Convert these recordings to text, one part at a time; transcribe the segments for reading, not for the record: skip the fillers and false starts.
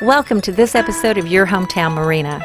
Welcome to this episode of Your Home Town Marina.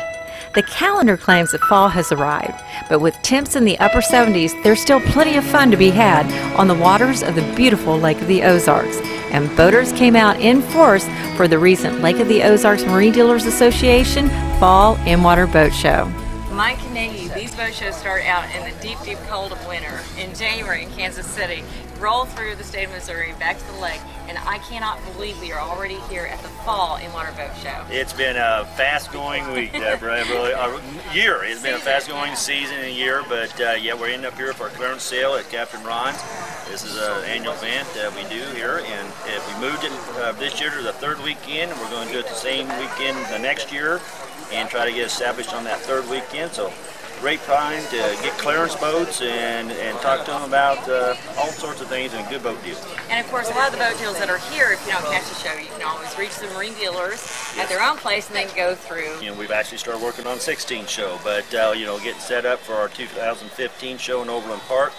The calendar claims that fall has arrived, but with temps in the upper 70s, there's still plenty of fun to be had on the waters of the beautiful Lake of the Ozarks. And boaters came out in force for the recent Lake of the Ozarks Marine Dealers Association Fall In-Water Boat Show. Mike Kenagy, these boat shows start out in the deep, deep cold of winter in January in Kansas City, roll through the state of Missouri back to the lake, and I cannot believe we are already here at the Fall In-Water Boat Show. It's been a fast-going week, Deborah. Really, a year. It's been a fast-going season and year, but yeah, we're ending up here for a clearance sale at Captain Ron's. This is an annual event that we do here, and we moved it this year to the third weekend, and we're going to do it the same weekend the next year and try to get established on that third weekend. So great time to get clearance boats and talk to them about all sorts of things and a good boat deal. And of course, a lot of the boat deals that are here, if you don't catch the show, you can always reach the marine dealers at their own place and then go through. You know, we've actually started working on 16 show, but you know, getting set up for our 2015 show in Overland Park,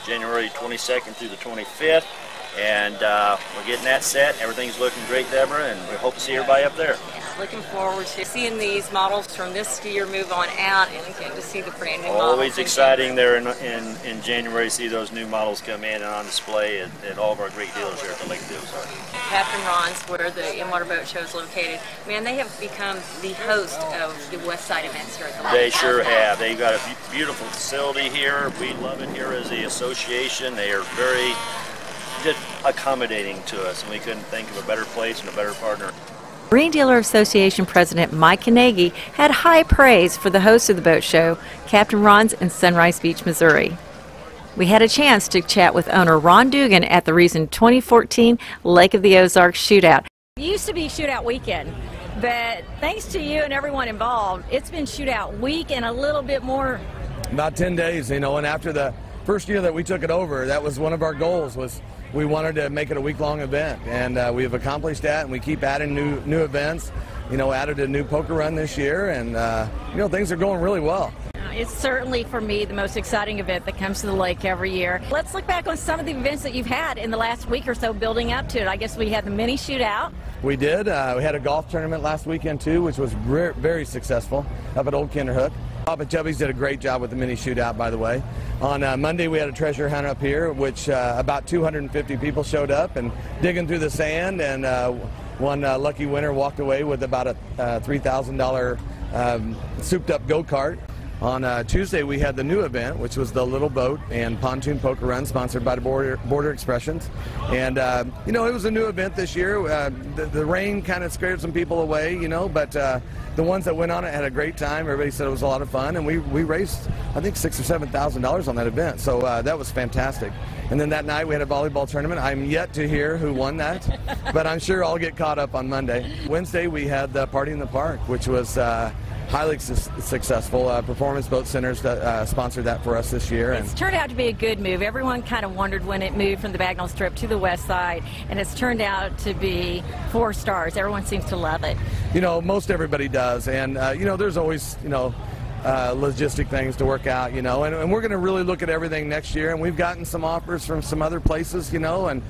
January 22nd through the 25th. And we're getting that set. Everything's looking great, Deborah, and we hope to see everybody up there. Looking forward to seeing these models from this year move on out and again to see the brand new models. Always exciting there in January to see those new models come in and on display at all of our great dealers here at the Lake of the Ozarks. Captain Ron's, where the In-Water Boat Show is located, man, they have become the host of the West Side events here at the lake. They sure have. They've got a beautiful facility here. We love it here as the association. They are very accommodating to us, and we couldn't think of a better place and a better partner. Marine Dealer Association President Mike Kenagy had high praise for the host of the boat show, Captain Ron's in Sunrise Beach, Missouri. We had a chance to chat with owner Ron Duggan at the recent 2014 Lake of the Ozarks Shootout. It used to be Shootout weekend, but thanks to you and everyone involved, it's been Shootout week and a little bit more. About 10 days, you know, and after the first year that we took it over, that was one of our goals, was we wanted to make it a week-long event, and we've accomplished that, and we keep adding new events. You know, added a new poker run this year, and you know, things are going really well. It's certainly, for me, the most exciting event that comes to the lake every year. Let's look back on some of the events that you've had in the last week or so building up to it. I guess we had the mini shootout. We did. We had a golf tournament last weekend, too, which was very successful up at Old Kinderhook. Bob and Chubby's did a great job with the mini shootout, by the way. On Monday, we had a treasure hunt up here, which about 250 people showed up and digging through the sand, and one lucky winner walked away with about a $3,000 souped-up go-kart. On Tuesday, we had the new event, which was the Little Boat and Pontoon Poker Run, sponsored by the Border Expressions. And, you know, it was a new event this year. The rain kind of scared some people away, you know, but the ones that went on it had a great time. Everybody said it was a lot of fun, and we raised, I think, $6,000 or $7,000 on that event. So that was fantastic. And then that night, we had a volleyball tournament. I'm yet to hear who won that, but I'm sure I'll get caught up on Monday. Wednesday, we had the Party in the Park, which was highly successful. Performance Boat Centers sponsored that for us this year. It's turned out to be a good move. Everyone kind of wondered when it moved from the Bagnall Strip to the west side, and it's turned out to be 4 stars. Everyone seems to love it. You know, most everybody does, and you know, there's always, you know, logistic things to work out, you know, and we're going to really look at everything next year, and we've gotten some offers from some other places, you know, and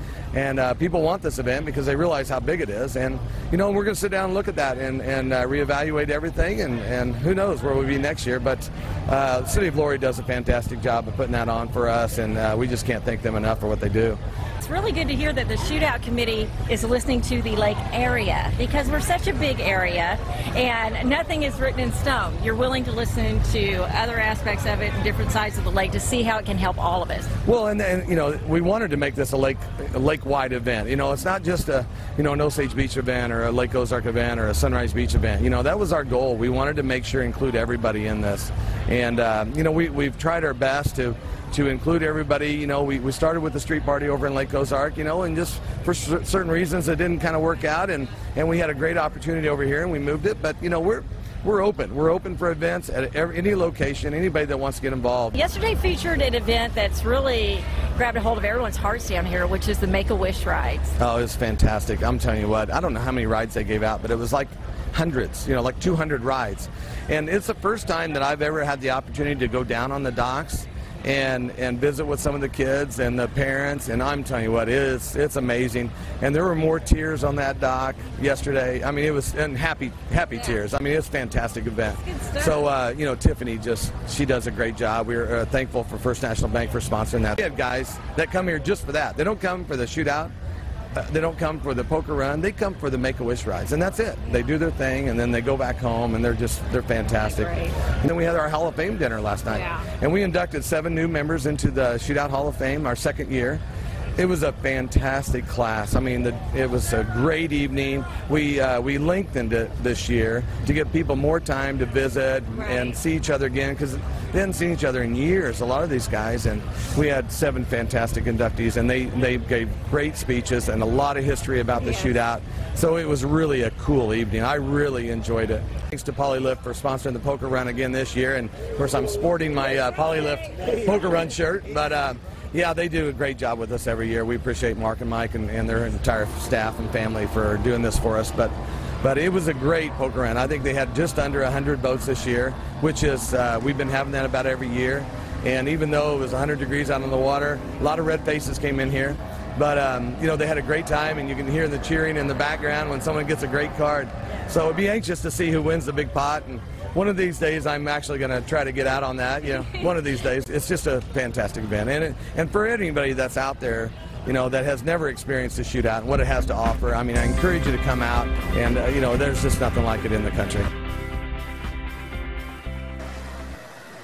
people want this event because they realize how big it is, and you know, we're going to sit down and look at that and reevaluate everything, and who knows where we'll be next year. But the City of Lori does a fantastic job of putting that on for us, and we just can't thank them enough for what they do. It's really good to hear that the Shootout Committee is listening to the lake area, because we're such a big area and nothing is written in stone. You're willing to listen to other aspects of it and different sides of the lake to see how it can help all of us. Well, and you know, we wanted to make this a lake-wide event. You know, it's not just a, you know, an Osage Beach event or a Lake Ozark event or a Sunrise Beach event. You know, that was our goal. We wanted to make sure to include everybody in this, and you know, we've tried our best to include everybody. You know, we started with the street party over in Lake Ozark, you know, and just for certain reasons it didn't kind of work out, and we had a great opportunity over here and we moved it. But you know, we're open. We're open for events at any location, anybody that wants to get involved. Yesterday featured an event that's really grabbed a hold of everyone's hearts down here, which is the Make-A-Wish rides. Oh, it was fantastic. I'm telling you what, I don't know how many rides they gave out, but it was like hundreds, you know, like 200 rides. And it's the first time that I've ever had the opportunity to go down on the docks and visit with some of the kids and the parents, and I'm telling you what, it's amazing. And there were more tears on that dock yesterday. I mean, it was, and happy tears. I mean, it's a fantastic event. So, you know, Tiffany she does a great job. We're thankful for First National Bank for sponsoring that. We have guys that come here just for that. They don't come for the shootout. They don't come for the poker run. They come for the Make-A-Wish rides, and that's it. They do their thing, and then they go back home, and they're fantastic. And then we had our Hall of Fame dinner last night, and we inducted 7 new members into the Shootout Hall of Fame, our 2nd year. It was a fantastic class. I mean, it was a great evening. We lengthened it this year to give people more time to visit and see each other again, because they hadn't seen each other in years, a lot of these guys. And we had 7 fantastic inductees, and they gave great speeches and a lot of history about the shootout. So it was really a cool evening. I really enjoyed it. Thanks to Polylift for sponsoring the poker run again this year. And of course, I'm sporting my Polylift poker run shirt, but yeah, they do a great job with us every year. We appreciate Mark and Mike and their entire staff and family for doing this for us. But it was a great poker run. I think they had just under 100 boats this year, which is, we've been having that about every year. And even though it was 100 degrees out on the water, a lot of red faces came in here. But, you know, they had a great time, and you can hear the cheering in the background when someone gets a great card. So I'd be anxious to see who wins the big pot. And one of these days, I'm actually going to try to get out on that. You know, one of these days. It's just a fantastic event, and for anybody that's out there, you know, that has never experienced a shootout and what it has to offer, I mean, I encourage you to come out, and you know, there's just nothing like it in the country.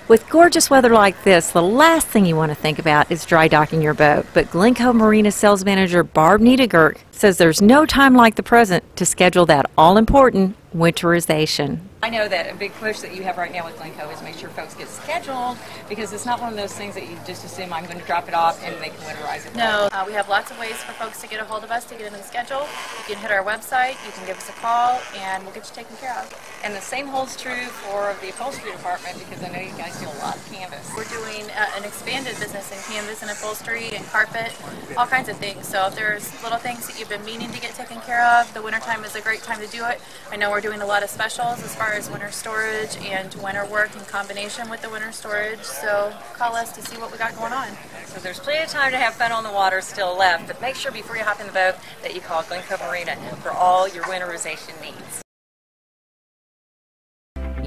With gorgeous weather like this, the last thing you want to think about is dry docking your boat. But Glencove Marina Sales Manager Barb Niedergerke says there's no time like the present to schedule that all-important winterization. I know that a big push that you have right now with Glencove is make sure folks get scheduled, because it's not one of those things that you just assume I'm going to drop it off and they can winterize it. No, we have lots of ways for folks to get a hold of us to get in the schedule. You can hit our website, you can give us a call, and we'll get you taken care of. And the same holds true for the upholstery department, because I know you guys do a lot of canvas. We're doing an expanded business in canvas and upholstery and carpet, all kinds of things. So if there's little things that you've been meaning to get taken care of, the wintertime is a great time to do it. I know we're doing a lot of specials as far as winter storage and winter work in combination with the winter storage. So call us to see what we got going on. So there's plenty of time to have fun on the water still left, but make sure before you hop in the boat that you call Glencove Marina for all your winterization needs.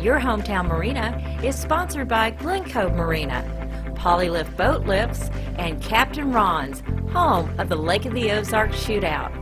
Your Hometown Marina is sponsored by Glencove Marina, Polylift Boat Lifts, and Captain Ron's, home of the Lake of the Ozarks Shootout.